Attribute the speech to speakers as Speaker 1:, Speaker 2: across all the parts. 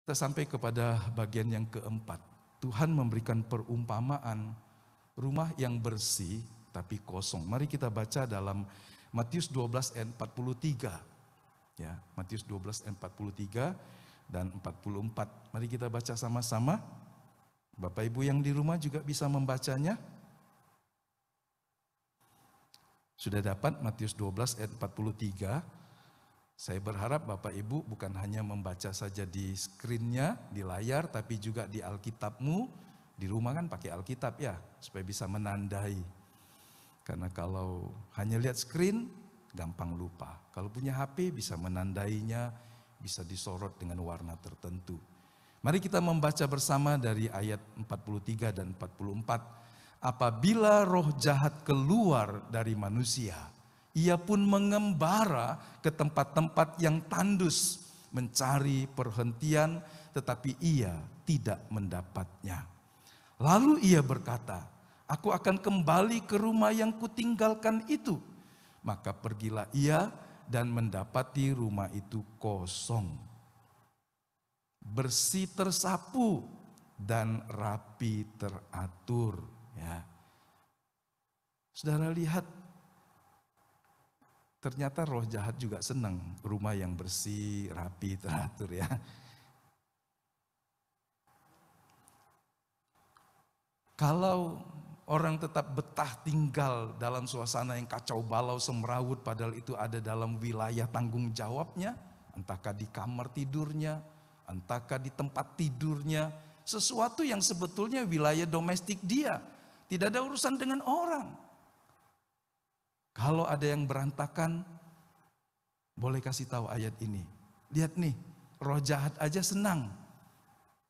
Speaker 1: Kita sampai kepada bagian yang keempat. Tuhan memberikan perumpamaan rumah yang bersih tapi kosong. Mari kita baca dalam Matius 12 ayat 43. Ya, Matius 12 ayat 43 dan 44. Mari kita baca sama-sama. Bapak Ibu yang di rumah juga bisa membacanya. Sudah dapat Matius 12 ayat 43. Saya berharap Bapak Ibu bukan hanya membaca saja di screen-nya, di layar, tapi juga di Alkitabmu. Di rumah kan pakai Alkitab ya, supaya bisa menandai. Karena kalau hanya lihat screen, gampang lupa. Kalau punya HP bisa menandainya, bisa disorot dengan warna tertentu. Mari kita membaca bersama dari ayat 43 dan 44. Apabila roh jahat keluar dari manusia, ia pun mengembara ke tempat-tempat yang tandus, mencari perhentian, tetapi ia tidak mendapatnya. Lalu ia berkata, aku akan kembali ke rumah yang kutinggalkan itu. Maka pergilah ia dan mendapati rumah itu kosong, bersih tersapu, dan rapi teratur. Ya. Saudara lihat, ternyata roh jahat juga senang rumah yang bersih, rapi, teratur ya. Kalau orang tetap betah tinggal dalam suasana yang kacau balau semrawut, padahal itu ada dalam wilayah tanggung jawabnya, entahkah di kamar tidurnya, entahkah di tempat tidurnya, sesuatu yang sebetulnya wilayah domestik dia, tidak ada urusan dengan orang. Kalau ada yang berantakan, boleh kasih tahu ayat ini. Lihat nih, roh jahat aja senang.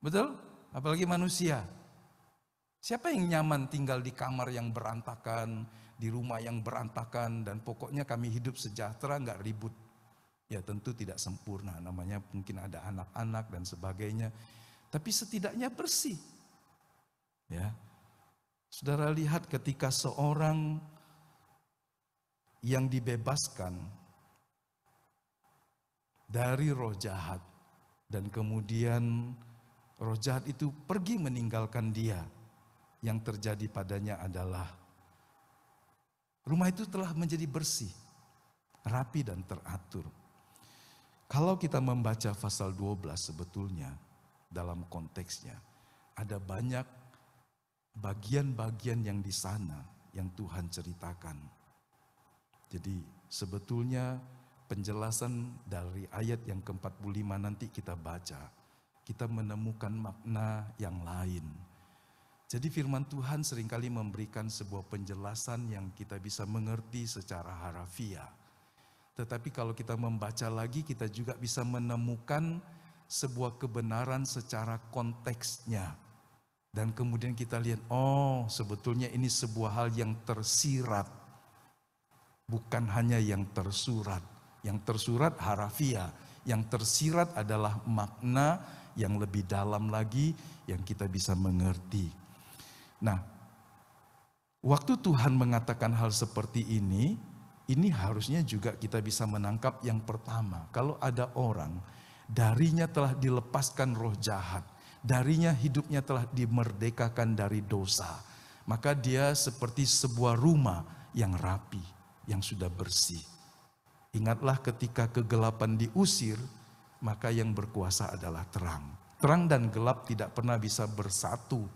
Speaker 1: Betul? Apalagi manusia. Siapa yang nyaman tinggal di kamar yang berantakan, di rumah yang berantakan, dan pokoknya kami hidup sejahtera, nggak ribut. Ya tentu tidak sempurna, namanya mungkin ada anak-anak dan sebagainya. Tapi setidaknya bersih. Ya, saudara lihat ketika seorang yang dibebaskan dari roh jahat dan kemudian roh jahat itu pergi meninggalkan dia, yang terjadi padanya adalah rumah itu telah menjadi bersih, rapi dan teratur. Kalau kita membaca pasal 12 sebetulnya dalam konteksnya ada banyak bagian-bagian yang di sana yang Tuhan ceritakan. Jadi sebetulnya penjelasan dari ayat yang ke-45 nanti kita baca, kita menemukan makna yang lain. Jadi firman Tuhan seringkali memberikan sebuah penjelasan yang kita bisa mengerti secara harafiah. Tetapi kalau kita membaca lagi, kita juga bisa menemukan sebuah kebenaran secara konteksnya. Dan kemudian kita lihat, oh sebetulnya ini sebuah hal yang tersirat. Bukan hanya yang tersurat. Yang tersurat harafiah. Yang tersirat adalah makna yang lebih dalam lagi yang kita bisa mengerti. Nah, waktu Tuhan mengatakan hal seperti ini harusnya juga kita bisa menangkap yang pertama. Kalau ada orang, darinya telah dilepaskan roh jahat, darinya hidupnya telah dimerdekakan dari dosa, maka dia seperti sebuah rumah yang rapi, yang sudah bersih. Ingatlah ketika kegelapan diusir, maka yang berkuasa adalah terang. Terang dan gelap tidak pernah bisa bersatu.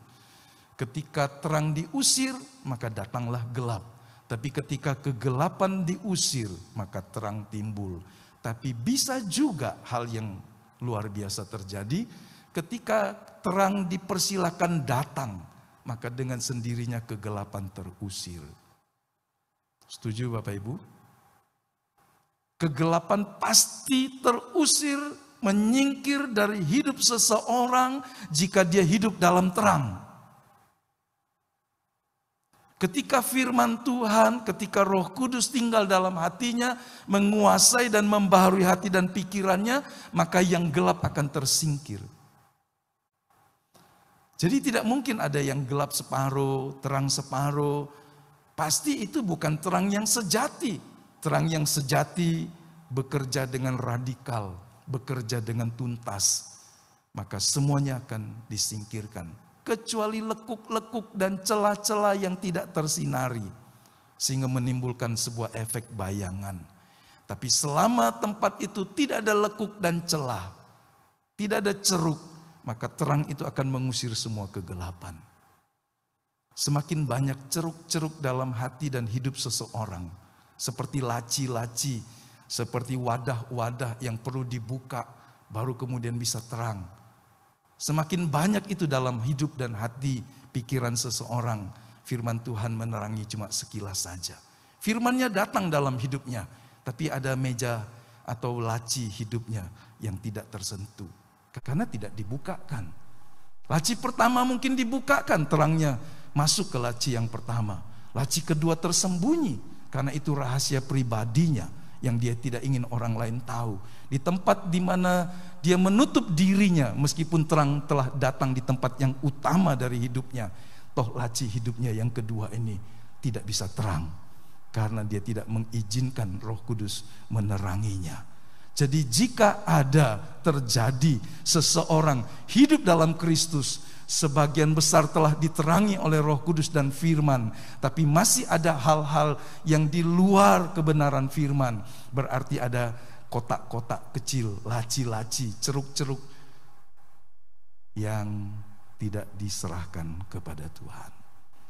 Speaker 1: Ketika terang diusir, maka datanglah gelap. Tapi ketika kegelapan diusir, maka terang timbul. Tapi bisa juga hal yang luar biasa terjadi ketika terang dipersilakan datang, maka dengan sendirinya kegelapan terusir. Setuju Bapak Ibu? Kegelapan pasti terusir, menyingkir dari hidup seseorang jika dia hidup dalam terang. Ketika firman Tuhan, ketika Roh Kudus tinggal dalam hatinya, menguasai dan membaharui hati dan pikirannya, maka yang gelap akan tersingkir. Jadi tidak mungkin ada yang gelap separuh, terang separuh. Pasti itu bukan terang yang sejati. Terang yang sejati bekerja dengan radikal, bekerja dengan tuntas. maka semuanya akan disingkirkan. Kecuali lekuk-lekuk dan celah-celah yang tidak tersinari, sehingga menimbulkan sebuah efek bayangan. Tapi selama tempat itu tidak ada lekuk dan celah, tidak ada ceruk, maka terang itu akan mengusir semua kegelapan. Semakin banyak ceruk-ceruk dalam hati dan hidup seseorang, seperti laci-laci, seperti wadah-wadah yang perlu dibuka, baru kemudian bisa terang. Semakin banyak itu dalam hidup dan hati, pikiran seseorang, firman Tuhan menerangi cuma sekilas saja. Firman-Nya datang dalam hidupnya, tapi ada meja atau laci hidupnya yang tidak tersentuh, karena tidak dibukakan. Laci pertama mungkin dibukakan, terangnya masuk ke laci yang pertama. Laci kedua tersembunyi, karena itu rahasia pribadinya yang dia tidak ingin orang lain tahu. Di tempat di mana dia menutup dirinya, meskipun terang telah datang di tempat yang utama dari hidupnya, toh laci hidupnya yang kedua ini tidak bisa terang, karena dia tidak mengizinkan Roh Kudus meneranginya. Jadi jika ada terjadi seseorang hidup dalam Kristus, sebagian besar telah diterangi oleh Roh Kudus dan firman, tapi masih ada hal-hal yang di luar kebenaran firman, berarti ada kotak-kotak kecil, laci-laci, ceruk-ceruk yang tidak diserahkan kepada Tuhan.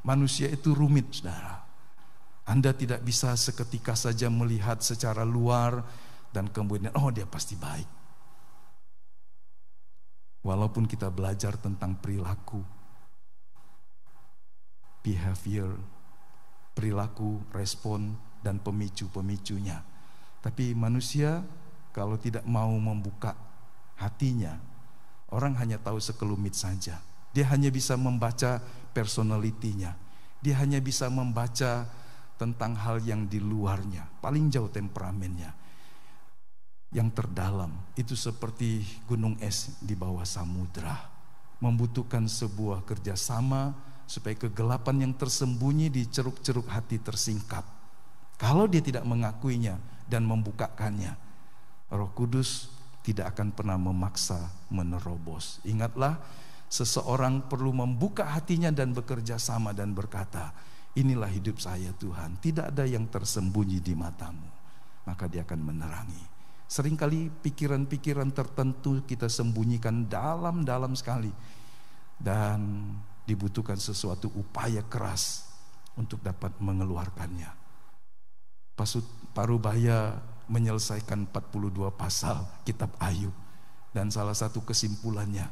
Speaker 1: Manusia itu rumit, saudara. Anda tidak bisa seketika saja melihat secara luar dan kemudian, oh dia pasti baik. Walaupun kita belajar tentang perilaku, behavior, perilaku, respon, dan pemicu-pemicunya. Tapi manusia kalau tidak mau membuka hatinya, orang hanya tahu sekelumit saja. Dia hanya bisa membaca personalitinya. Dia hanya bisa membaca tentang hal yang di luarnya, paling jauh temperamennya. Yang terdalam itu seperti gunung es di bawah samudra, membutuhkan sebuah kerjasama supaya kegelapan yang tersembunyi di ceruk-ceruk hati tersingkap. Kalau dia tidak mengakuinya dan membukakannya, Roh Kudus tidak akan pernah memaksa menerobos. Ingatlah, seseorang perlu membuka hatinya dan bekerja sama dan berkata, inilah hidup saya Tuhan, tidak ada yang tersembunyi di matamu, maka dia akan menerangi. Seringkali pikiran-pikiran tertentu kita sembunyikan dalam-dalam sekali, dan dibutuhkan sesuatu upaya keras untuk dapat mengeluarkannya. Parubaya menyelesaikan 42 pasal kitab Ayub, dan salah satu kesimpulannya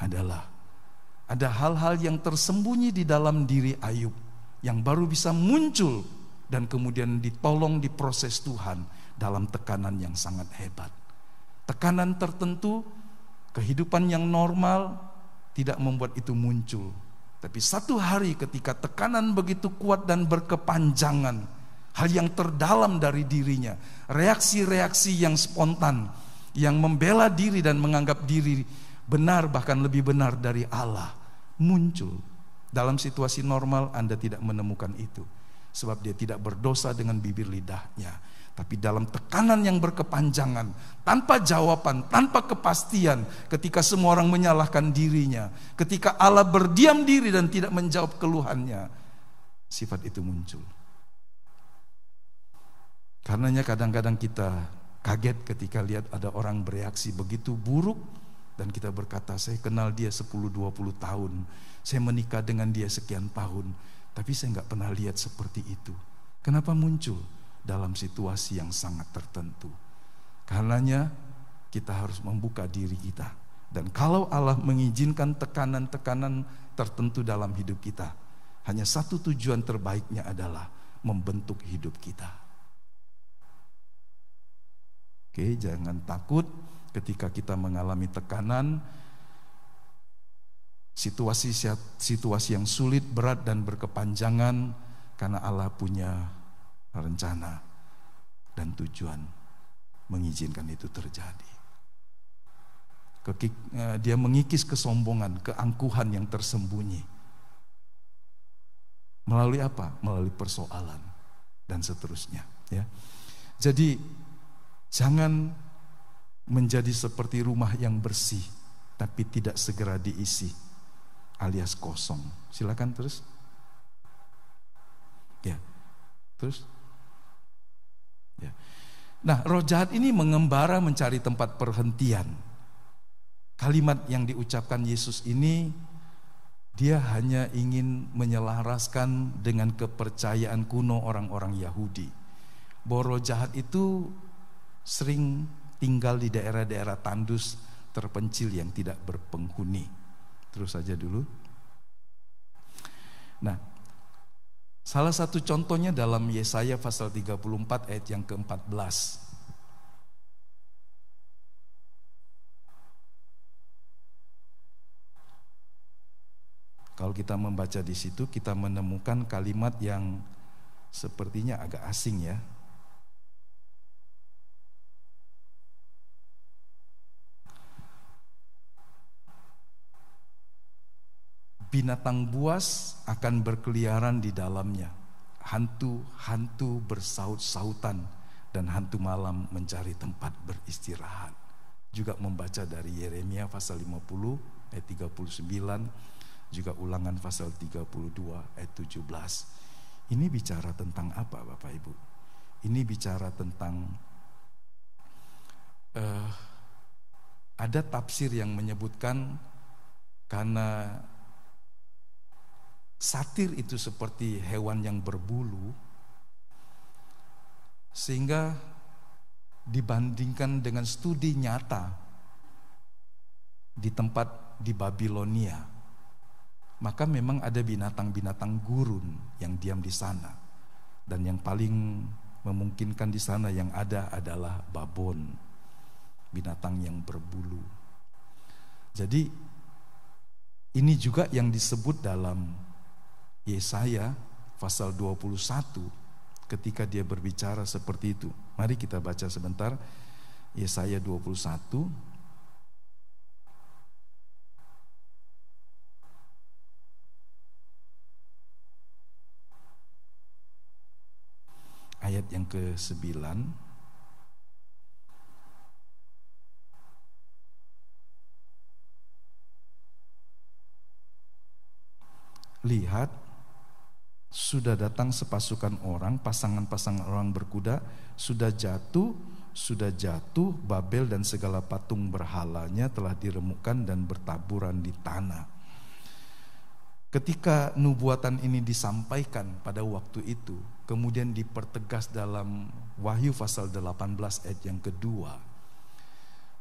Speaker 1: adalah ada hal-hal yang tersembunyi di dalam diri Ayub yang baru bisa muncul dan kemudian ditolong diproses Tuhan dalam tekanan yang sangat hebat. Tekanan tertentu, kehidupan yang normal tidak membuat itu muncul. Tapi satu hari ketika tekanan begitu kuat dan berkepanjangan, hal yang terdalam dari dirinya, reaksi-reaksi yang spontan, yang membela diri dan menganggap diri benar, bahkan lebih benar dari Allah, muncul. Dalam situasi normal Anda tidak menemukan itu, sebab dia tidak berdosa dengan bibir lidahnya. Tapi dalam tekanan yang berkepanjangan, tanpa jawaban, tanpa kepastian, ketika semua orang menyalahkan dirinya, ketika Allah berdiam diri dan tidak menjawab keluhannya, sifat itu muncul. Karenanya kadang-kadang kita kaget ketika lihat ada orang bereaksi begitu buruk, dan kita berkata, saya kenal dia 10-20 tahun, saya menikah dengan dia sekian tahun, tapi saya gak pernah lihat seperti itu. Kenapa muncul? Dalam situasi yang sangat tertentu. Karenanya kita harus membuka diri kita. Dan kalau Allah mengizinkan tekanan-tekanan tertentu dalam hidup kita, hanya satu tujuan terbaiknya adalah membentuk hidup kita. Oke, jangan takut ketika kita mengalami tekanan, situasi yang sulit, berat dan berkepanjangan, karena Allah punya rencana dan tujuan mengizinkan itu terjadi. Dia mengikis kesombongan, keangkuhan yang tersembunyi. Melalui apa? Melalui persoalan dan seterusnya. Ya. Jadi jangan menjadi seperti rumah yang bersih, tapi tidak segera diisi, alias kosong. Silakan terus. Ya, terus. Ya. Nah, roh jahat ini mengembara mencari tempat perhentian. Kalimat yang diucapkan Yesus ini, dia hanya ingin menyelaraskan dengan kepercayaan kuno orang-orang Yahudi, bahwa roh jahat itu sering tinggal di daerah-daerah tandus terpencil yang tidak berpenghuni. Terus saja dulu. Nah, salah satu contohnya dalam Yesaya pasal 34 ayat yang ke-14. Kalau kita membaca di situ, kita menemukan kalimat yang sepertinya agak asing ya. Binatang buas akan berkeliaran di dalamnya. Hantu-hantu bersaut-sautan dan hantu malam mencari tempat beristirahat. Juga membaca dari Yeremia pasal 50 ayat 39. Juga Ulangan pasal 32 ayat 17. Ini bicara tentang apa Bapak Ibu? Ini bicara tentang ada tafsir yang menyebutkan karena satir itu seperti hewan yang berbulu, sehingga dibandingkan dengan studi nyata di tempat di Babilonia, maka memang ada binatang-binatang gurun yang diam di sana. Dan yang paling memungkinkan di sana yang ada adalah babon, binatang yang berbulu. Jadi ini juga yang disebut dalam Yesaya pasal 21 ketika dia berbicara seperti itu. Mari kita baca sebentar Yesaya 21 ayat yang ke-9. Lihat, sudah datang sepasukan orang, pasangan-pasangan orang berkuda, sudah jatuh Babel dan segala patung berhalanya telah diremukkan dan bertaburan di tanah. Ketika nubuatan ini disampaikan pada waktu itu, kemudian dipertegas dalam Wahyu pasal 18 ayat yang kedua,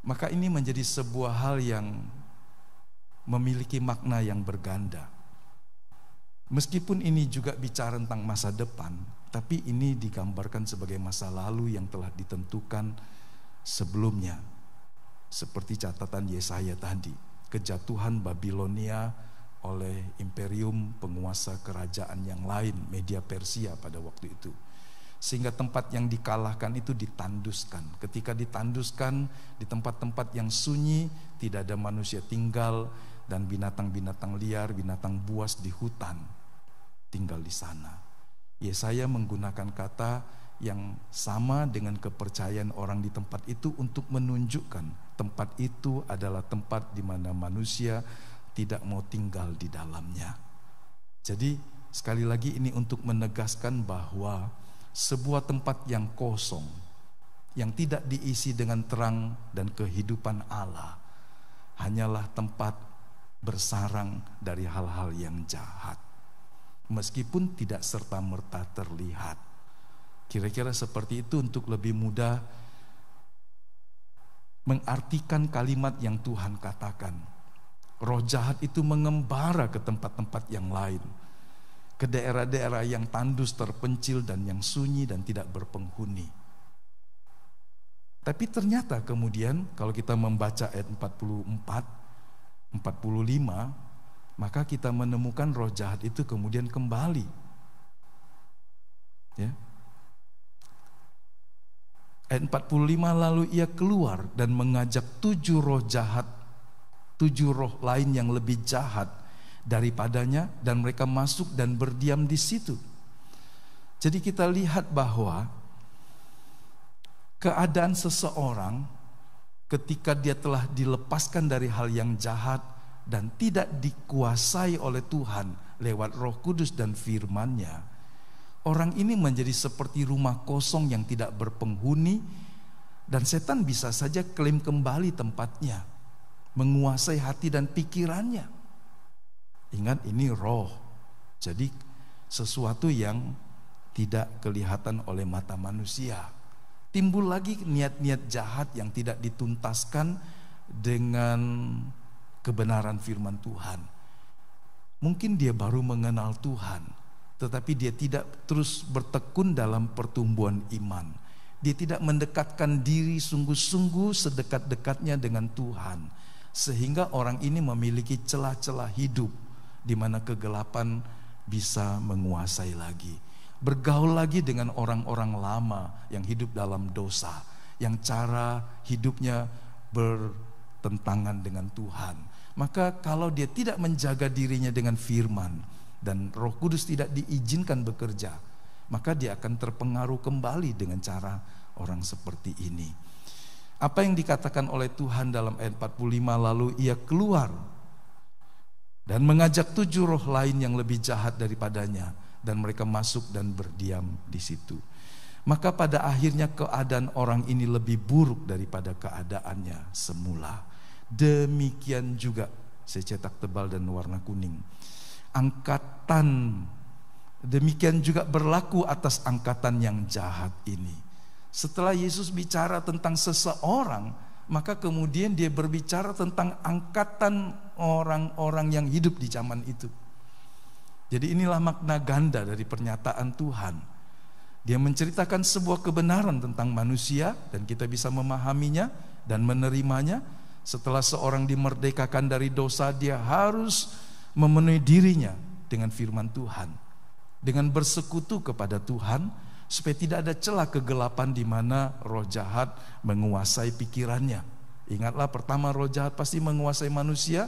Speaker 1: maka ini menjadi sebuah hal yang memiliki makna yang berganda. Meskipun ini juga bicara tentang masa depan, tapi ini digambarkan sebagai masa lalu yang telah ditentukan sebelumnya. Seperti catatan Yesaya tadi, kejatuhan Babilonia oleh imperium penguasa kerajaan yang lain, Media Persia pada waktu itu. Sehingga tempat yang dikalahkan itu ditanduskan. Ketika ditanduskan di tempat-tempat yang sunyi, tidak ada manusia tinggal, dan binatang-binatang liar, binatang buas di hutan tinggal di sana. Yesaya menggunakan kata yang sama dengan kepercayaan orang di tempat itu untuk menunjukkan tempat itu adalah tempat di mana manusia tidak mau tinggal di dalamnya. Jadi sekali lagi ini untuk menegaskan bahwa sebuah tempat yang kosong, yang tidak diisi dengan terang dan kehidupan Allah, hanyalah tempat bersarang dari hal-hal yang jahat, meskipun tidak serta-merta terlihat. Kira-kira seperti itu untuk lebih mudah mengartikan kalimat yang Tuhan katakan. Roh jahat itu mengembara ke tempat-tempat yang lain, ke daerah-daerah yang tandus, terpencil, dan yang sunyi dan tidak berpenghuni. Tapi ternyata kemudian kalau kita membaca ayat 44, 45, maka kita menemukan roh jahat itu kemudian kembali. Ya. Ayat 45, lalu ia keluar dan mengajak 7 roh jahat, 7 roh lain yang lebih jahat daripadanya, dan mereka masuk dan berdiam di situ. Jadi kita lihat bahwa keadaan seseorang ketika dia telah dilepaskan dari hal yang jahat dan tidak dikuasai oleh Tuhan lewat Roh Kudus dan firman-Nya, orang ini menjadi seperti rumah kosong yang tidak berpenghuni, dan setan bisa saja klaim kembali tempatnya, menguasai hati dan pikirannya. Ingat, ini roh, jadi sesuatu yang tidak kelihatan oleh mata manusia. Timbul lagi niat-niat jahat yang tidak dituntaskan dengan kebenaran firman Tuhan. Mungkin dia baru mengenal Tuhan, tetapi dia tidak terus bertekun dalam pertumbuhan iman. Dia tidak mendekatkan diri sungguh-sungguh sedekat-dekatnya dengan Tuhan, sehingga orang ini memiliki celah-celah hidup di mana kegelapan bisa menguasai lagi. Bergaul lagi dengan orang-orang lama yang hidup dalam dosa, yang cara hidupnya bertentangan dengan Tuhan. Maka kalau dia tidak menjaga dirinya dengan firman dan Roh Kudus tidak diizinkan bekerja, maka dia akan terpengaruh kembali dengan cara orang seperti ini. Apa yang dikatakan oleh Tuhan dalam ayat 45, lalu ia keluar dan mengajak 7 roh lain yang lebih jahat daripadanya, dan mereka masuk dan berdiam di situ. Maka pada akhirnya keadaan orang ini lebih buruk daripada keadaannya semula. Demikian juga, saya cetak tebal dan warna kuning, demikian juga berlaku atas angkatan yang jahat ini. Setelah Yesus bicara tentang seseorang, maka kemudian dia berbicara tentang angkatan orang-orang yang hidup di zaman itu. Jadi inilah makna ganda dari pernyataan Tuhan. Dia menceritakan sebuah kebenaran tentang manusia, dan kita bisa memahaminya dan menerimanya. Setelah seorang dimerdekakan dari dosa, dia harus memenuhi dirinya dengan firman Tuhan, dengan bersekutu kepada Tuhan, supaya tidak ada celah kegelapan di mana roh jahat menguasai pikirannya. Ingatlah, pertama roh jahat pasti menguasai manusia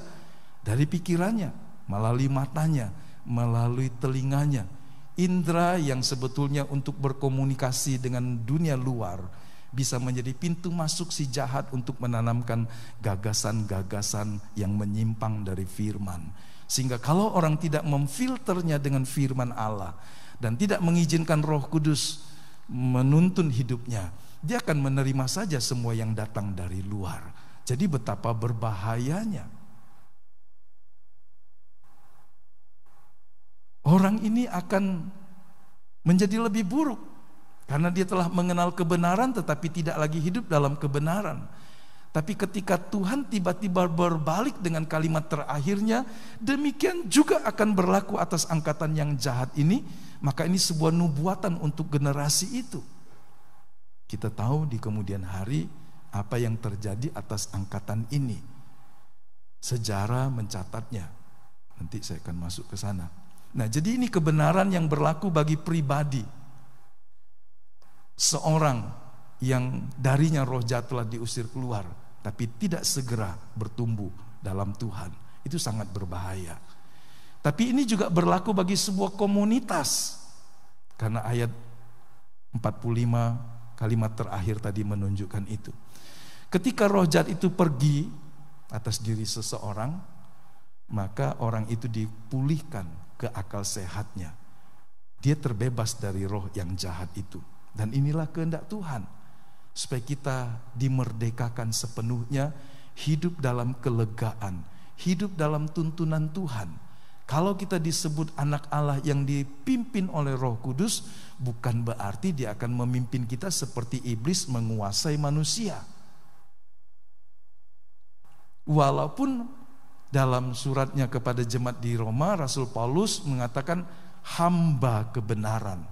Speaker 1: dari pikirannya, melalui matanya, melalui telinganya. Indra yang sebetulnya untuk berkomunikasi dengan dunia luar bisa menjadi pintu masuk si jahat untuk menanamkan gagasan-gagasan yang menyimpang dari firman. Sehingga kalau orang tidak memfilternya dengan firman Allah dan tidak mengizinkan Roh Kudus menuntun hidupnya, dia akan menerima saja semua yang datang dari luar. Jadi betapa berbahayanya. Orang ini akan menjadi lebih buruk karena dia telah mengenal kebenaran tetapi tidak lagi hidup dalam kebenaran. Tapi ketika Tuhan tiba-tiba berbalik dengan kalimat terakhirnya, demikian juga akan berlaku atas angkatan yang jahat ini. Maka ini sebuah nubuatan untuk generasi itu. Kita tahu di kemudian hari apa yang terjadi atas angkatan ini. Sejarah mencatatnya. Nanti saya akan masuk ke sana. Nah, jadi ini kebenaran yang berlaku bagi pribadi. Seorang yang darinya roh jahat telah diusir keluar, tapi tidak segera bertumbuh dalam Tuhan. Itu sangat berbahaya. Tapi ini juga berlaku bagi sebuah komunitas. Karena ayat 45 kalimat terakhir tadi menunjukkan itu. Ketika roh jahat itu pergi atas diri seseorang, maka orang itu dipulihkan ke akal sehatnya. Dia terbebas dari roh yang jahat itu. Dan inilah kehendak Tuhan, supaya kita dimerdekakan sepenuhnya, hidup dalam kelegaan, hidup dalam tuntunan Tuhan. Kalau kita disebut anak Allah yang dipimpin oleh Roh Kudus, bukan berarti dia akan memimpin kita seperti iblis menguasai manusia. Walaupun dalam suratnya kepada jemaat di Roma, Rasul Paulus mengatakan hamba kebenaran,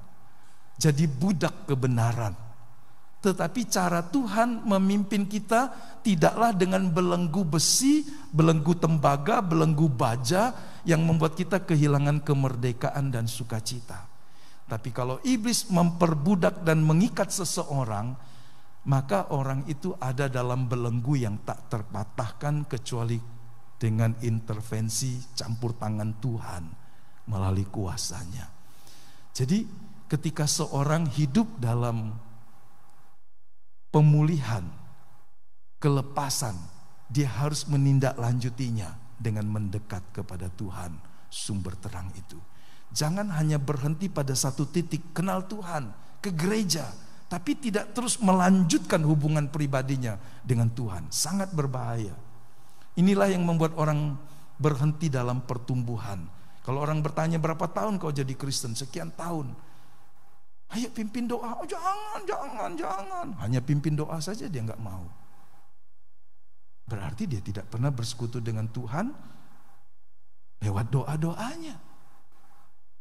Speaker 1: jadi budak kebenaran. Tetapi cara Tuhan memimpin kita tidaklah dengan belenggu besi, belenggu tembaga, belenggu baja yang membuat kita kehilangan kemerdekaan dan sukacita. Tapi kalau iblis memperbudak dan mengikat seseorang, maka orang itu ada dalam belenggu yang tak terpatahkan kecuali dengan intervensi campur tangan Tuhan melalui kuasanya. Jadi ketika seorang hidup dalam pemulihan, kelepasan, dia harus menindaklanjutinya dengan mendekat kepada Tuhan, sumber terang itu. Jangan hanya berhenti pada satu titik, kenal Tuhan, ke gereja, tapi tidak terus melanjutkan hubungan pribadinya dengan Tuhan. Sangat berbahaya. Inilah yang membuat orang berhenti dalam pertumbuhan. Kalau orang bertanya, berapa tahun kau jadi Kristen? Sekian tahun. Ayo pimpin doa. Oh, jangan. Hanya pimpin doa saja dia nggak mau. Berarti dia tidak pernah bersekutu dengan Tuhan lewat doa-doanya.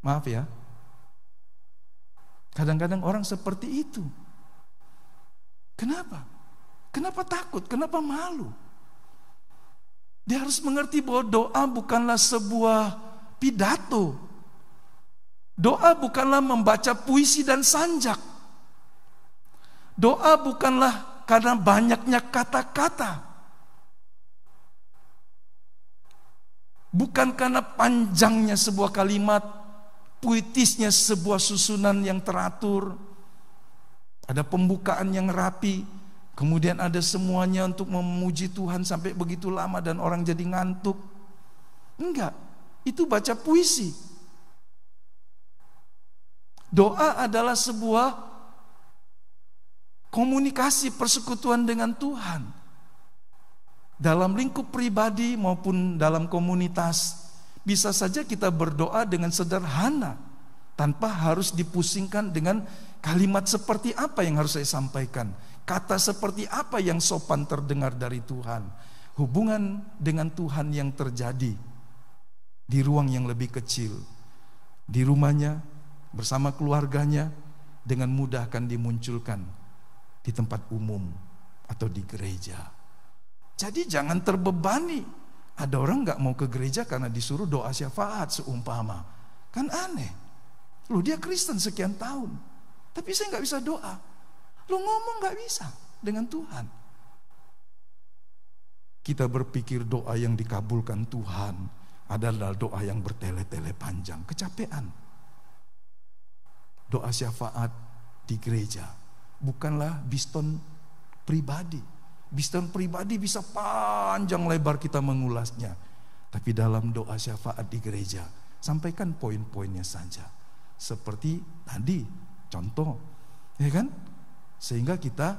Speaker 1: Maaf ya. Kadang-kadang orang seperti itu. Kenapa? Kenapa takut? Kenapa malu? Dia harus mengerti bahwa doa bukanlah sebuah pidato. Doa bukanlah membaca puisi dan sanjak. Doa bukanlah karena banyaknya kata-kata. Bukan karena panjangnya sebuah kalimat, puitisnya sebuah susunan yang teratur. Ada pembukaan yang rapi, kemudian ada semuanya untuk memuji Tuhan sampai begitu lama dan orang jadi ngantuk. Enggak, itu baca puisi. Doa adalah sebuah komunikasi persekutuan dengan Tuhan. Dalam lingkup pribadi maupun dalam komunitas, bisa saja kita berdoa dengan sederhana, tanpa harus dipusingkan dengan kalimat seperti apa yang harus saya sampaikan, kata seperti apa yang sopan terdengar dari Tuhan. Hubungan dengan Tuhan yang terjadi di ruang yang lebih kecil, di rumahnya, bersama keluarganya, dengan mudah akan dimunculkan di tempat umum atau di gereja. Jadi jangan terbebani. Ada orang gak mau ke gereja karena disuruh doa syafaat seumpama. Kan aneh. Loh, dia Kristen sekian tahun, tapi saya gak bisa doa. Loh, ngomong gak bisa dengan Tuhan. Kita berpikir doa yang dikabulkan Tuhan adalah doa yang bertele-tele panjang, kecapean. Doa syafaat di gereja bukanlah biston pribadi. Biston pribadi bisa panjang lebar kita mengulasnya, tapi dalam doa syafaat di gereja sampaikan poin-poinnya saja. Seperti tadi contoh, ya kan? Sehingga kita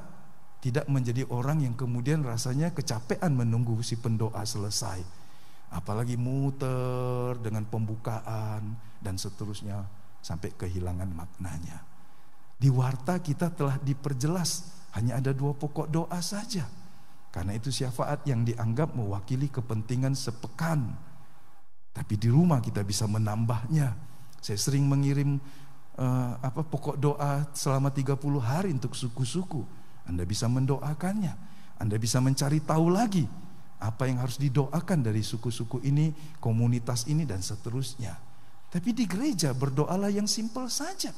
Speaker 1: tidak menjadi orang yang kemudian rasanya kecapean menunggu si pendoa selesai. Apalagi muter dengan pembukaan dan seterusnya sampai kehilangan maknanya. Di warta kita telah diperjelas hanya ada 2 pokok doa saja. Karena itu syafaat yang dianggap mewakili kepentingan sepekan. Tapi di rumah kita bisa menambahnya. Saya sering mengirim pokok doa selama 30 hari untuk suku-suku. Anda bisa mendoakannya. Anda bisa mencari tahu lagi apa yang harus didoakan dari suku-suku ini, komunitas ini, dan seterusnya. Tapi di gereja berdoalah yang simpel saja.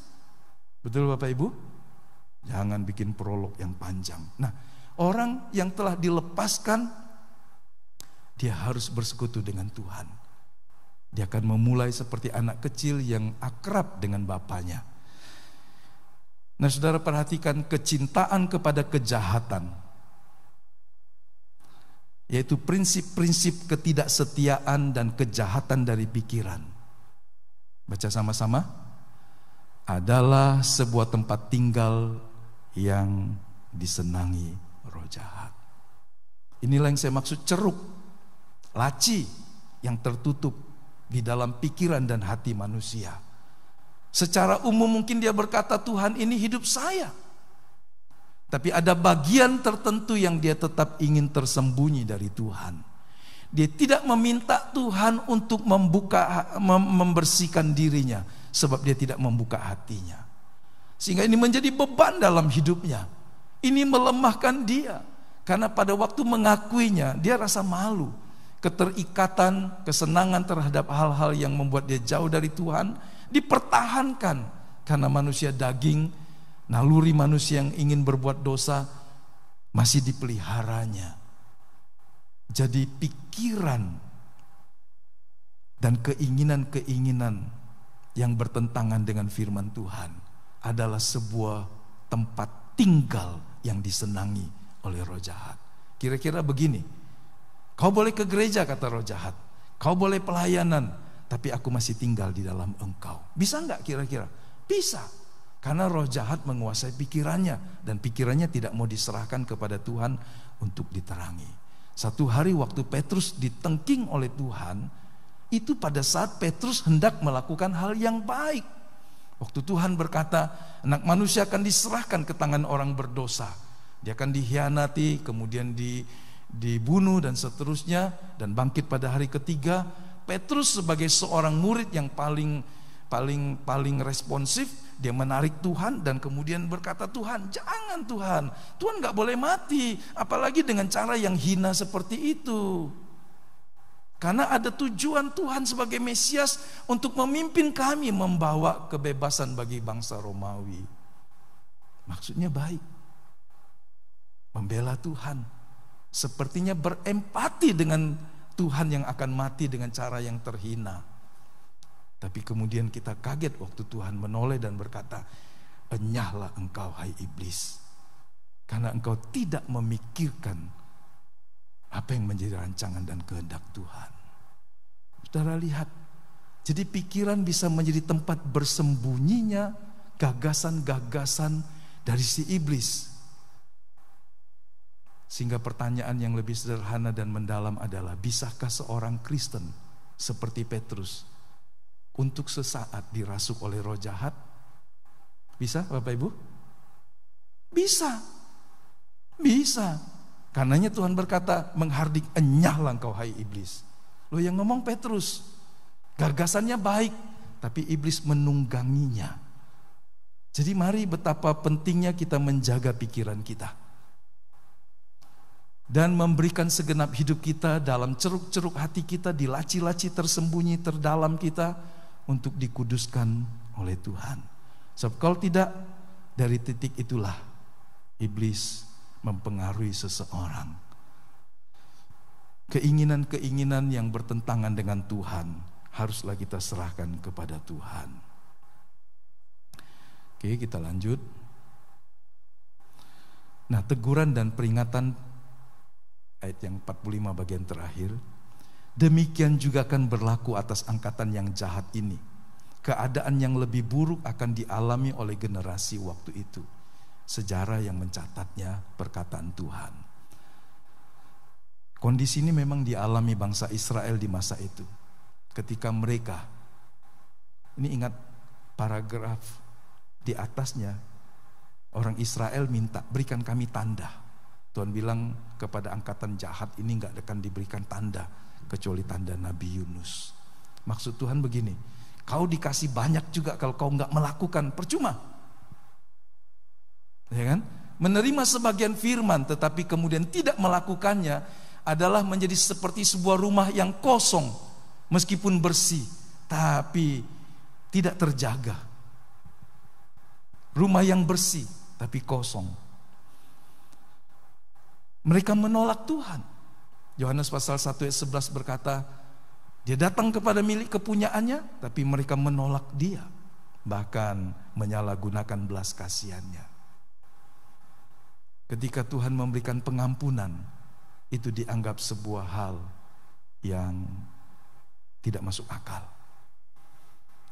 Speaker 1: Betul Bapak Ibu? Jangan bikin prolog yang panjang. Nah, orang yang telah dilepaskan, dia harus bersekutu dengan Tuhan. Dia akan memulai seperti anak kecil yang akrab dengan bapaknya. Nah, saudara perhatikan kecintaan kepada kejahatan, yaitu prinsip-prinsip ketidaksetiaan dan kejahatan dari pikiran. Baca sama-sama. Adalah sebuah tempat tinggal yang disenangi roh jahat. Inilah yang saya maksud ceruk, laci yang tertutup di dalam pikiran dan hati manusia. Secara umum mungkin dia berkata, Tuhan, ini hidup saya. Tapi ada bagian tertentu yang dia tetap ingin tersembunyi dari Tuhan. Dia tidak meminta Tuhan untuk membersihkan dirinya, sebab dia tidak membuka hatinya. Sehingga ini menjadi beban dalam hidupnya. Ini melemahkan dia. Karena pada waktu mengakuinya, dia rasa malu. Keterikatan, kesenangan terhadap hal-hal yang membuat dia jauh dari Tuhan dipertahankan. Karena manusia daging, naluri manusia yang ingin berbuat dosa masih dipeliharanya. Jadi pikiran dan keinginan-keinginan yang bertentangan dengan firman Tuhan adalah sebuah tempat tinggal yang disenangi oleh roh jahat. Kira-kira begini, kau boleh ke gereja kata roh jahat, kau boleh pelayanan, tapi aku masih tinggal di dalam engkau. Bisa enggak kira-kira? Bisa. Karena roh jahat menguasai pikirannya, dan pikirannya tidak mau diserahkan kepada Tuhan untuk diterangi. Satu hari waktu Petrus ditengking oleh Tuhan, itu pada saat Petrus hendak melakukan hal yang baik. Waktu Tuhan berkata, anak manusia akan diserahkan ke tangan orang berdosa. Dia akan dikhianati, kemudian dibunuh dan seterusnya, dan bangkit pada hari ketiga. Petrus sebagai seorang murid yang paling responsif, dia menarik Tuhan dan kemudian berkata, Tuhan jangan Tuhan, Tuhan gak boleh mati, apalagi dengan cara yang hina seperti itu. Karena ada tujuan Tuhan sebagai Mesias untuk memimpin kami membawa kebebasan bagi bangsa Romawi. Maksudnya baik, membela Tuhan, sepertinya berempati dengan Tuhan yang akan mati dengan cara yang terhina. Tapi kemudian kita kaget waktu Tuhan menoleh dan berkata, enyahlah engkau hai iblis, karena engkau tidak memikirkan apa yang menjadi rancangan dan kehendak Tuhan. Saudara lihat, jadi pikiran bisa menjadi tempat bersembunyinya gagasan-gagasan dari si iblis. Sehingga pertanyaan yang lebih sederhana dan mendalam adalah, bisakah seorang Kristen seperti Petrus untuk sesaat dirasuk oleh roh jahat? Bisa Bapak Ibu? Bisa. Bisa. Karenanya Tuhan berkata, menghardik, enyahlah engkau hai iblis. Loh, yang ngomong Petrus. Gagasannya baik, tapi iblis menungganginya. Jadi mari betapa pentingnya kita menjaga pikiran kita dan memberikan segenap hidup kita dalam ceruk-ceruk hati kita, di laci-laci tersembunyi terdalam kita, untuk dikuduskan oleh Tuhan. Sebab kalau tidak, dari titik itulah iblis mempengaruhi seseorang. Keinginan-keinginan yang bertentangan dengan Tuhan haruslah kita serahkan kepada Tuhan. Oke, kita lanjut. Nah, teguran dan peringatan ayat yang 45 bagian terakhir. Demikian juga akan berlaku atas angkatan yang jahat ini. Keadaan yang lebih buruk akan dialami oleh generasi waktu itu. Sejarah yang mencatatnya perkataan Tuhan. Kondisi ini memang dialami bangsa Israel di masa itu. Ketika mereka, ini ingat paragraf di atasnya, orang Israel minta, berikan kami tanda. Tuhan bilang kepada angkatan jahat ini gak akan diberikan tanda kecuali tanda Nabi Yunus. Maksud Tuhan begini, kau dikasih banyak juga, kalau kau gak melakukan percuma. Ya kan? Menerima sebagian firman tetapi kemudian tidak melakukannya adalah menjadi seperti sebuah rumah yang kosong, meskipun bersih tapi tidak terjaga. Rumah yang bersih tapi kosong. Mereka menolak Tuhan. Yohanes pasal 1 ayat 11 berkata, dia datang kepada milik kepunyaannya, tapi mereka menolak dia, bahkan menyalahgunakan belas kasihannya. Ketika Tuhan memberikan pengampunan, itu dianggap sebuah hal yang tidak masuk akal.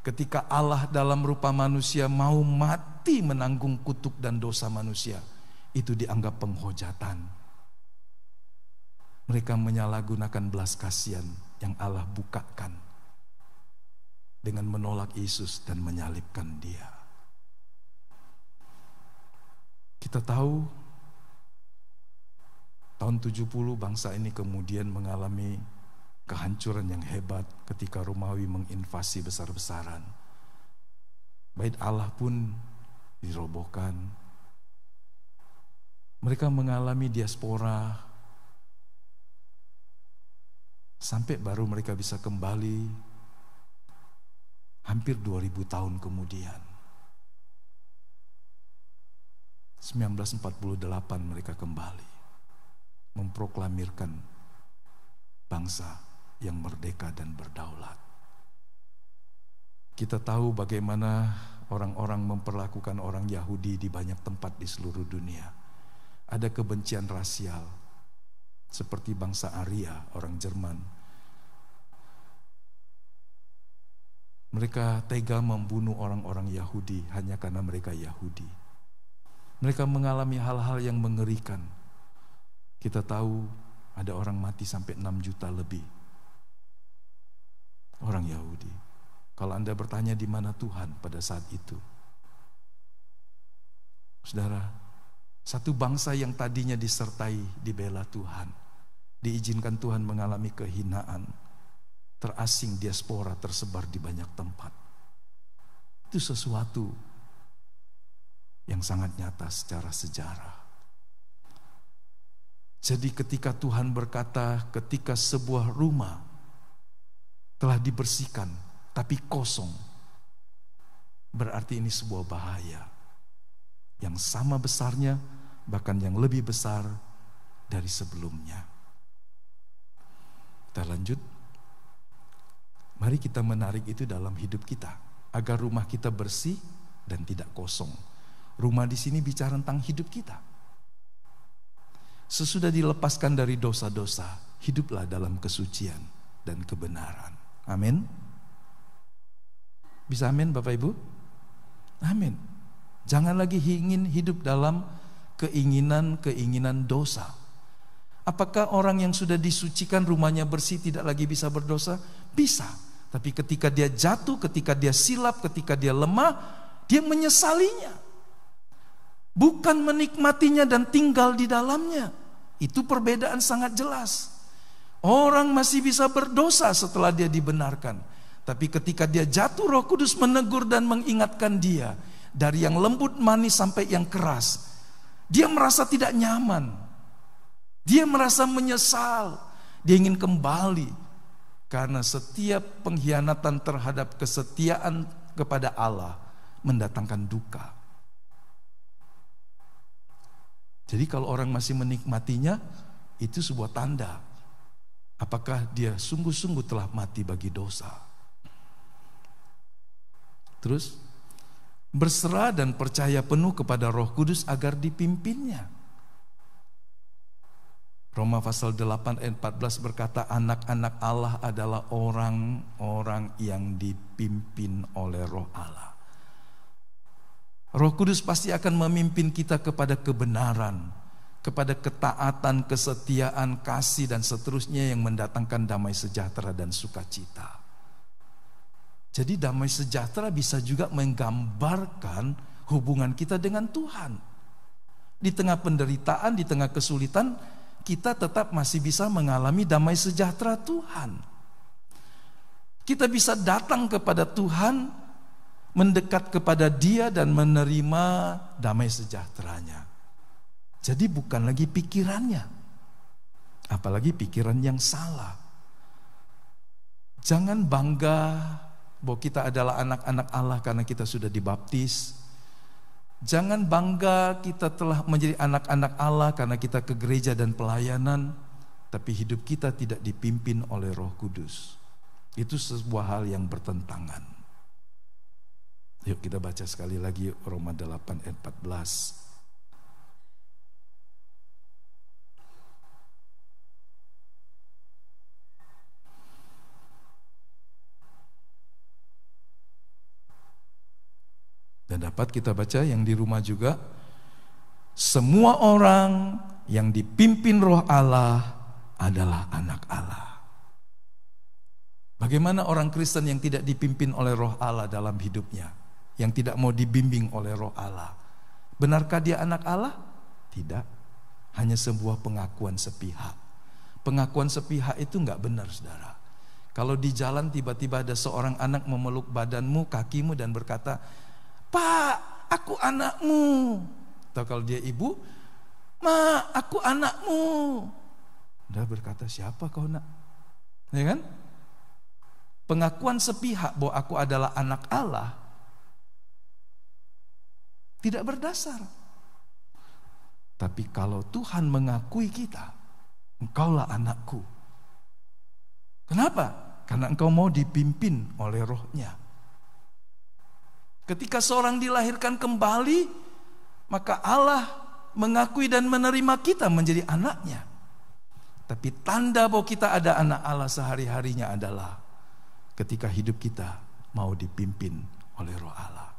Speaker 1: Ketika Allah dalam rupa manusia mau mati menanggung kutuk dan dosa manusia, itu dianggap penghujatan. Mereka menyalahgunakan belas kasihan yang Allah bukakan dengan menolak Yesus dan menyalibkan dia. Kita tahu tahun 70 bangsa ini kemudian mengalami kehancuran yang hebat ketika Romawi menginvasi besar-besaran. Bait Allah pun dirobohkan. Mereka mengalami diaspora, sampai baru mereka bisa kembali hampir 2000 tahun kemudian. 1948 mereka kembali memproklamirkan bangsa yang merdeka dan berdaulat. Kita tahu bagaimana orang-orang memperlakukan orang Yahudi di banyak tempat di seluruh dunia. Ada kebencian rasial, seperti bangsa Arya, orang Jerman. Mereka tega membunuh orang-orang Yahudi hanya karena mereka Yahudi. Mereka mengalami hal-hal yang mengerikan. Kita tahu ada orang mati sampai 6 juta lebih. Orang Yahudi. Kalau Anda bertanya di mana Tuhan pada saat itu? Saudara, satu bangsa yang tadinya disertai, dibela Tuhan, diizinkan Tuhan mengalami kehinaan, terasing, diaspora, tersebar di banyak tempat. Itu sesuatu yang sangat nyata secara sejarah. Jadi ketika Tuhan berkata, ketika sebuah rumah telah dibersihkan tapi kosong, berarti ini sebuah bahaya yang sama besarnya, bahkan yang lebih besar dari sebelumnya. Kita lanjut. Mari kita menarik itu dalam hidup kita, agar rumah kita bersih dan tidak kosong. Rumah di sini bicara tentang hidup kita. Sesudah dilepaskan dari dosa-dosa, hiduplah dalam kesucian dan kebenaran. Amin. Bisa amin Bapak Ibu? Amin. Jangan lagi ingin hidup dalam keinginan-keinginan dosa. Apakah orang yang sudah disucikan rumahnya bersih tidak lagi bisa berdosa? Bisa. Tapi ketika dia jatuh, ketika dia silap, ketika dia lemah, dia menyesalinya. Bukan menikmatinya dan tinggal di dalamnya. Itu perbedaan sangat jelas. Orang masih bisa berdosa setelah dia dibenarkan. Tapi ketika dia jatuh, Roh Kudus menegur dan mengingatkan dia. Dari yang lembut manis sampai yang keras. Dia merasa tidak nyaman. Dia merasa menyesal. Dia ingin kembali. Karena setiap pengkhianatan terhadap kesetiaan kepada Allah mendatangkan duka. Jadi kalau orang masih menikmatinya, itu sebuah tanda. Apakah dia sungguh-sungguh telah mati bagi dosa. Terus, berserah dan percaya penuh kepada Roh Kudus agar dipimpinnya. Roma pasal 8 ayat 14 berkata, anak-anak Allah adalah orang-orang yang dipimpin oleh Roh Allah. Roh Kudus pasti akan memimpin kita kepada kebenaran, kepada ketaatan, kesetiaan, kasih dan seterusnya yang mendatangkan damai sejahtera dan sukacita. Jadi damai sejahtera bisa juga menggambarkan hubungan kita dengan Tuhan. Di tengah penderitaan, di tengah kesulitan, kita tetap masih bisa mengalami damai sejahtera Tuhan. Kita bisa datang kepada Tuhan, mendekat kepada Dia dan menerima damai sejahteranya. Jadi bukan lagi pikirannya, apalagi pikiran yang salah. Jangan bangga bahwa kita adalah anak-anak Allah karena kita sudah dibaptis. Jangan bangga kita telah menjadi anak-anak Allah karena kita ke gereja dan pelayanan, tapi hidup kita tidak dipimpin oleh Roh Kudus. Itu sebuah hal yang bertentangan. Yuk kita baca sekali lagi Roma 8 ayat 14. Dan dapat kita baca yang di rumah juga. Semua orang yang dipimpin Roh Allah adalah anak Allah. Bagaimana orang Kristen yang tidak dipimpin oleh Roh Allah dalam hidupnya, yang tidak mau dibimbing oleh Roh Allah? Benarkah dia anak Allah? Tidak. Hanya sebuah pengakuan sepihak. Pengakuan sepihak itu enggak benar, saudara. Kalau di jalan tiba-tiba ada seorang anak memeluk badanmu, kakimu dan berkata, Pak, aku anakmu. Atau kalau dia ibu, Ma, aku anakmu. Dia berkata, siapa kau nak? Ya kan? Pengakuan sepihak bahwa aku adalah anak Allah tidak berdasar. Tapi kalau Tuhan mengakui kita, engkaulah anakku. Kenapa? Karena engkau mau dipimpin oleh Roh-Nya. Ketika seorang dilahirkan kembali, maka Allah mengakui dan menerima kita menjadi anaknya. Tapi tanda bahwa kita ada anak Allah sehari-harinya adalah ketika hidup kita mau dipimpin oleh Roh Allah.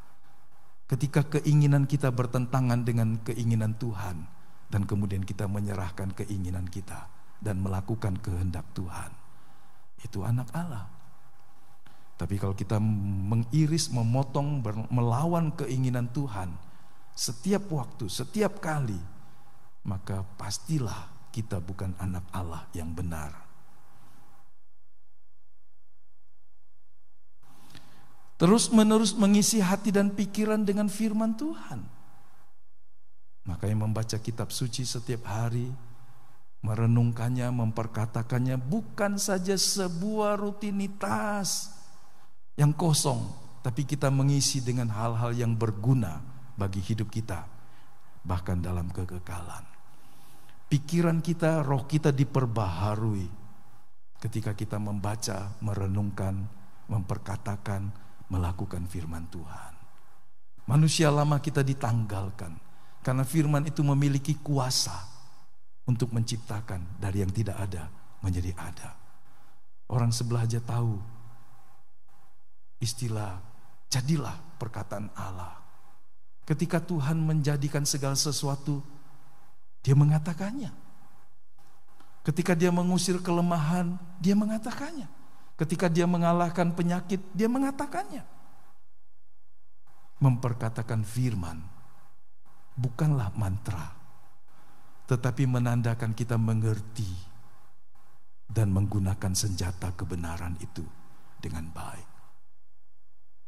Speaker 1: Ketika keinginan kita bertentangan dengan keinginan Tuhan, dan kemudian kita menyerahkan keinginan kita dan melakukan kehendak Tuhan, itu anak Allah. Tapi kalau kita mengiris, memotong, melawan keinginan Tuhan setiap waktu, setiap kali, maka pastilah kita bukan anak Allah yang benar. Terus menerus mengisi hati dan pikiran dengan firman Tuhan. Makanya membaca kitab suci setiap hari, merenungkannya, memperkatakannya, bukan saja sebuah rutinitas yang kosong, tapi kita mengisi dengan hal-hal yang berguna bagi hidup kita, bahkan dalam kekekalan. Pikiran kita, roh kita diperbaharui ketika kita membaca, merenungkan, memperkatakan, melakukan firman Tuhan. Manusia lama kita ditanggalkan karena firman itu memiliki kuasa untuk menciptakan dari yang tidak ada menjadi ada. Orang sebelah aja tahu istilah jadilah perkataan Allah. Ketika Tuhan menjadikan segala sesuatu, Dia mengatakannya. Ketika Dia mengusir kelemahan, Dia mengatakannya. Ketika Dia mengalahkan penyakit, Dia mengatakannya. Memperkatakan firman bukanlah mantra, tetapi menandakan kita mengerti dan menggunakan senjata kebenaran itu dengan baik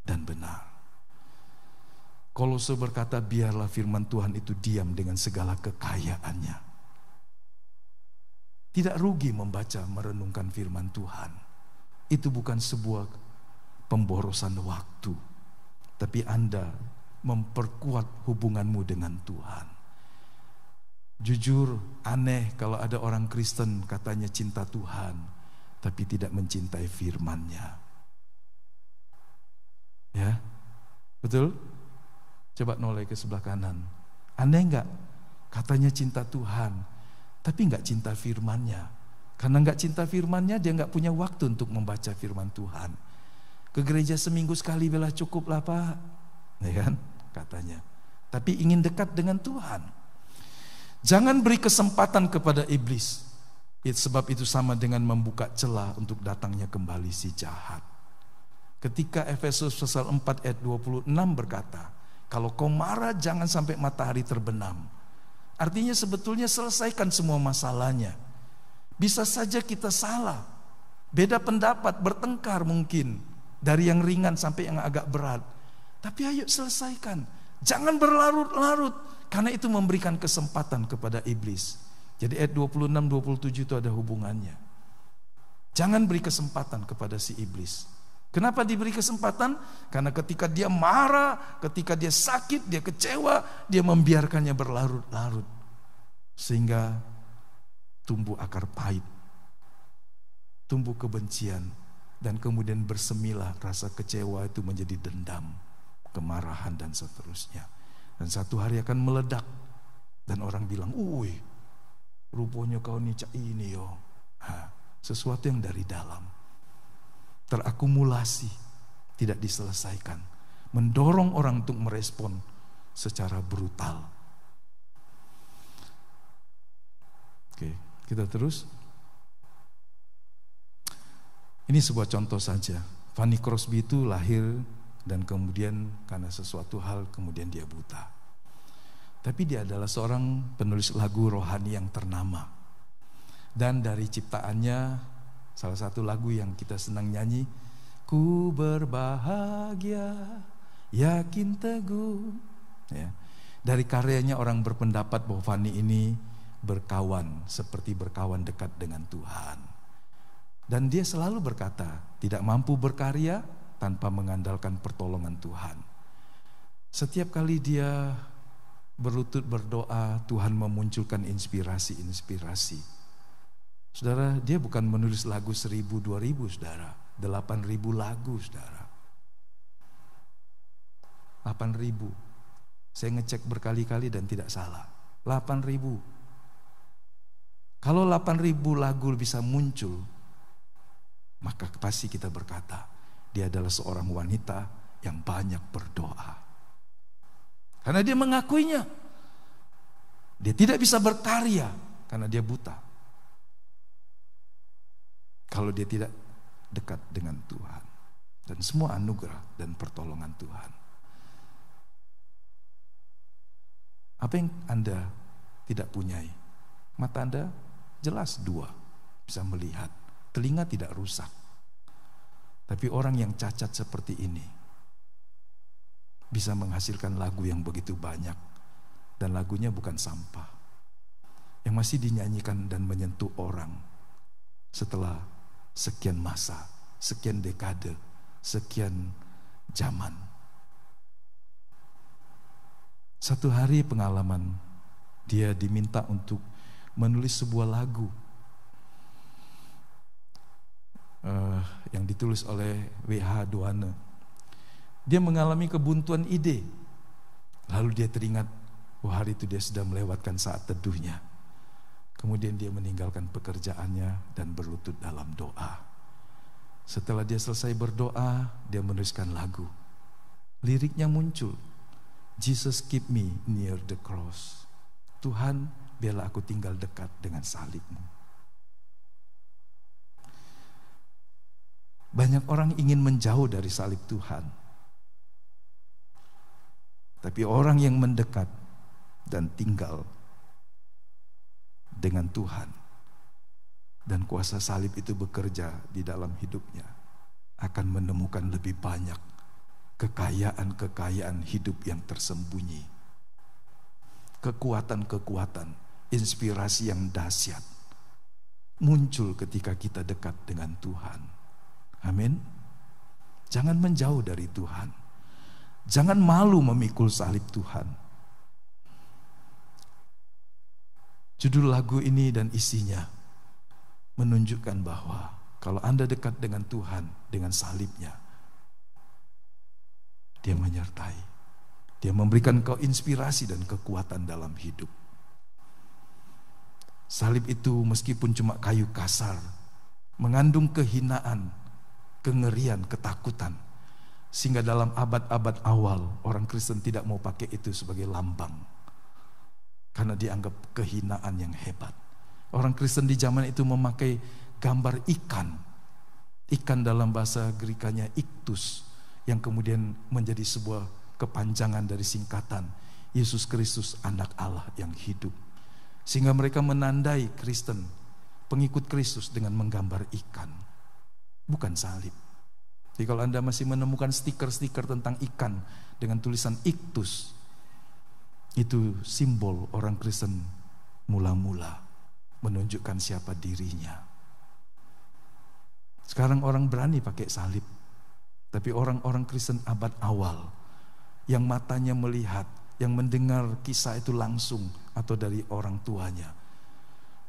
Speaker 1: dan benar. Kolose berkata, biarlah firman Tuhan itu diam dengan segala kekayaannya. Tidak rugi membaca, merenungkan firman Tuhan. Itu bukan sebuah pemborosan waktu, tapi Anda memperkuat hubunganmu dengan Tuhan. Jujur aneh kalau ada orang Kristen katanya cinta Tuhan, tapi tidak mencintai firman-Nya. Ya, betul? Coba noleh ke sebelah kanan. Aneh enggak? Katanya cinta Tuhan, tapi enggak cinta firman-Nya. Karena enggak cinta firman-Nya, dia enggak punya waktu untuk membaca firman Tuhan. Ke gereja seminggu sekali bela cukup lah Pak, ya kan? Katanya. Tapi ingin dekat dengan Tuhan. Jangan beri kesempatan kepada iblis. Sebab itu sama dengan membuka celah untuk datangnya kembali si jahat. Ketika Efesus pasal 4 ayat 26 berkata, kalau kau marah jangan sampai matahari terbenam. Artinya sebetulnya selesaikan semua masalahnya. Bisa saja kita salah, beda pendapat, bertengkar mungkin, dari yang ringan sampai yang agak berat. Tapi ayo selesaikan. Jangan berlarut-larut, karena itu memberikan kesempatan kepada iblis. Jadi ayat 26-27 itu ada hubungannya. Jangan beri kesempatan kepada si iblis. Kenapa diberi kesempatan? Karena ketika dia marah, ketika dia sakit, dia kecewa, dia membiarkannya berlarut-larut. Sehingga tumbuh akar pahit, tumbuh kebencian, dan kemudian bersemilah rasa kecewa itu menjadi dendam, kemarahan dan seterusnya. Dan satu hari akan meledak dan orang bilang, "Uy, rupanya kau ni cak ini yo." Sesuatu yang dari dalam terakumulasi, tidak diselesaikan, mendorong orang untuk merespon secara brutal. Oke, kita terus. Ini sebuah contoh saja. Fanny Crosby itu lahir dan kemudian karena sesuatu hal kemudian dia buta. Tapi dia adalah seorang penulis lagu rohani yang ternama. Dan dari ciptaannya, salah satu lagu yang kita senang nyanyi, ku berbahagia, yakin teguh. Ya. Dari karyanya orang berpendapat bahwa Fanny ini berkawan, seperti berkawan dekat dengan Tuhan. Dan dia selalu berkata, tidak mampu berkarya tanpa mengandalkan pertolongan Tuhan. Setiap kali dia berlutut berdoa, Tuhan memunculkan inspirasi-inspirasi. Saudara, dia bukan menulis lagu 1000, 2000 saudara, 8000 lagu saudara. 8000. Saya ngecek berkali-kali dan tidak salah. 8000. Kalau 8.000 lagu bisa muncul, maka pasti kita berkata, dia adalah seorang wanita yang banyak berdoa. Karena dia mengakuinya. Dia tidak bisa berkarya karena dia buta. Kalau dia tidak dekat dengan Tuhan. Dan semua anugerah dan pertolongan Tuhan. Apa yang Anda tidak punyai? Mata Anda jelas 2, bisa melihat. Telinga tidak rusak. Tapi orang yang cacat seperti ini bisa menghasilkan lagu yang begitu banyak. Dan lagunya bukan sampah. Yang masih dinyanyikan dan menyentuh orang setelah sekian masa, sekian dekade, sekian zaman. Satu hari pengalaman, dia diminta untuk menulis sebuah lagu yang ditulis oleh W.H. Doane. Dia mengalami kebuntuan ide. Lalu dia teringat, hari itu dia sudah melewatkan saat teduhnya. Kemudian dia meninggalkan pekerjaannya dan berlutut dalam doa. Setelah dia selesai berdoa, dia menuliskan lagu. Liriknya muncul. Jesus keep me near the cross. Tuhan, biarlah aku tinggal dekat dengan salib-Mu. Banyak orang ingin menjauh dari salib Tuhan. Tapi orang yang mendekat dan tinggal dengan Tuhan dan kuasa salib itu bekerja di dalam hidupnya, akan menemukan lebih banyak kekayaan-kekayaan hidup yang tersembunyi, kekuatan-kekuatan, inspirasi yang dahsyat muncul ketika kita dekat dengan Tuhan. Amin. Jangan menjauh dari Tuhan. Jangan malu memikul salib Tuhan. Judul lagu ini dan isinya menunjukkan bahwa kalau Anda dekat dengan Tuhan, dengan salibnya, Dia menyertai. Dia memberikan kau inspirasi dan kekuatan dalam hidup. Salib itu meskipun cuma kayu kasar, mengandung kehinaan, kengerian, ketakutan. Sehingga dalam abad-abad awal orang Kristen tidak mau pakai itu sebagai lambang. Karena dianggap kehinaan yang hebat. Orang Kristen di zaman itu memakai gambar ikan. Ikan dalam bahasa Grekanya iktus. Yang kemudian menjadi sebuah kepanjangan dari singkatan Yesus Kristus anak Allah yang hidup. Sehingga mereka menandai Kristen, pengikut Kristus dengan menggambar ikan. Bukan salib. Jadi kalau Anda masih menemukan stiker-stiker tentang ikan dengan tulisan iktus, itu simbol orang Kristen mula-mula menunjukkan siapa dirinya. Sekarang orang berani pakai salib. Tapi orang-orang Kristen abad awal yang matanya melihat, yang mendengar kisah itu langsung atau dari orang tuanya,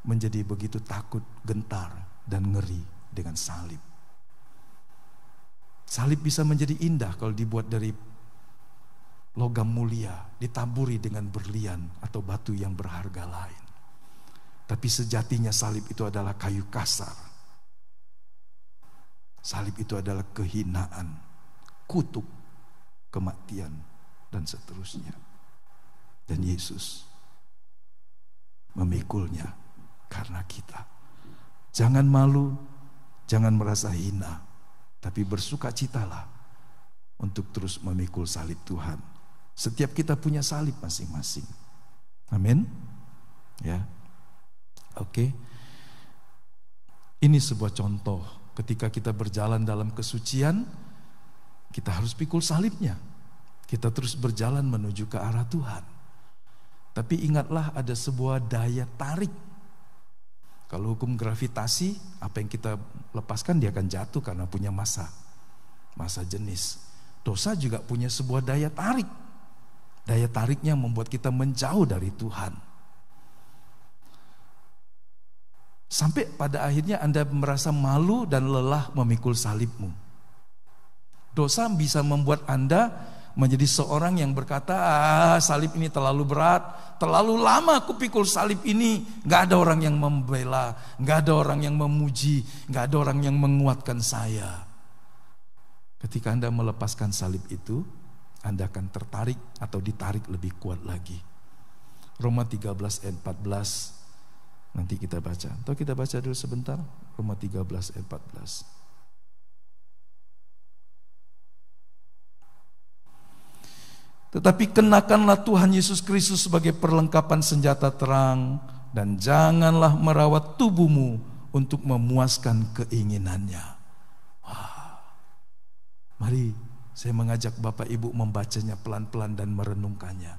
Speaker 1: menjadi begitu takut, gentar, dan ngeri dengan salib. Salib bisa menjadi indah kalau dibuat dari logam mulia, ditaburi dengan berlian atau batu yang berharga lain. Tapi sejatinya salib itu adalah kayu kasar. Salib itu adalah kehinaan, kutuk, kematian, dan seterusnya. Dan Yesus memikulnya karena kita. Jangan malu, jangan merasa hina, tapi bersukacitalah untuk terus memikul salib Tuhan. Setiap kita punya salib masing-masing. Amin. Ya. Oke. Ini sebuah contoh. Ketika kita berjalan dalam kesucian, kita harus pikul salibnya. Kita terus berjalan menuju ke arah Tuhan. Tapi ingatlah ada sebuah daya tarik. Kalau hukum gravitasi, apa yang kita lepaskan dia akan jatuh karena punya massa jenis. Dosa juga punya sebuah daya tarik. Daya tariknya membuat kita menjauh dari Tuhan. Sampai pada akhirnya Anda merasa malu dan lelah memikul salibmu. Dosa bisa membuat Anda menjadi seorang yang berkata, salib ini terlalu berat, terlalu lama aku pikul salib ini. Gak ada orang yang membela, gak ada orang yang memuji, gak ada orang yang menguatkan saya. Ketika Anda melepaskan salib itu, Anda akan tertarik atau ditarik lebih kuat lagi. Roma 13 ayat 14 nanti kita baca. Atau kita baca dulu sebentar, Roma 13 ayat 14. Tetapi kenakanlah Tuhan Yesus Kristus sebagai perlengkapan senjata terang, dan janganlah merawat tubuhmu untuk memuaskan keinginannya. Wah. Mari saya mengajak Bapak Ibu membacanya pelan-pelan dan merenungkannya.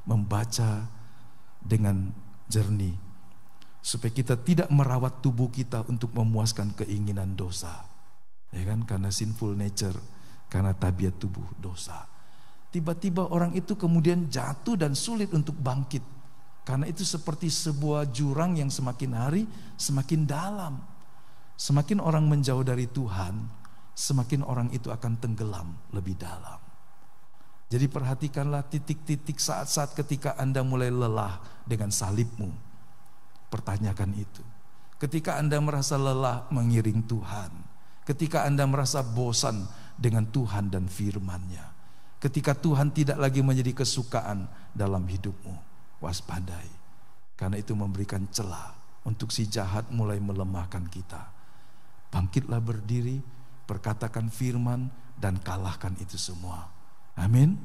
Speaker 1: Membaca dengan jernih, supaya kita tidak merawat tubuh kita untuk memuaskan keinginan dosa. Ya kan? Karena sinful nature, karena tabiat tubuh dosa. Tiba-tiba orang itu kemudian jatuh dan sulit untuk bangkit. Karena itu seperti sebuah jurang yang semakin hari semakin dalam. Semakin orang menjauh dari Tuhan, semakin orang itu akan tenggelam lebih dalam. Jadi perhatikanlah titik-titik saat-saat ketika Anda mulai lelah dengan salibmu. Pertanyakan itu. Ketika Anda merasa lelah mengiring Tuhan. Ketika Anda merasa bosan dengan Tuhan dan firman-Nya. Ketika Tuhan tidak lagi menjadi kesukaan dalam hidupmu, waspadai. Karena itu memberikan celah untuk si jahat mulai melemahkan kita. Bangkitlah berdiri, perkatakan firman, dan kalahkan itu semua. Amin.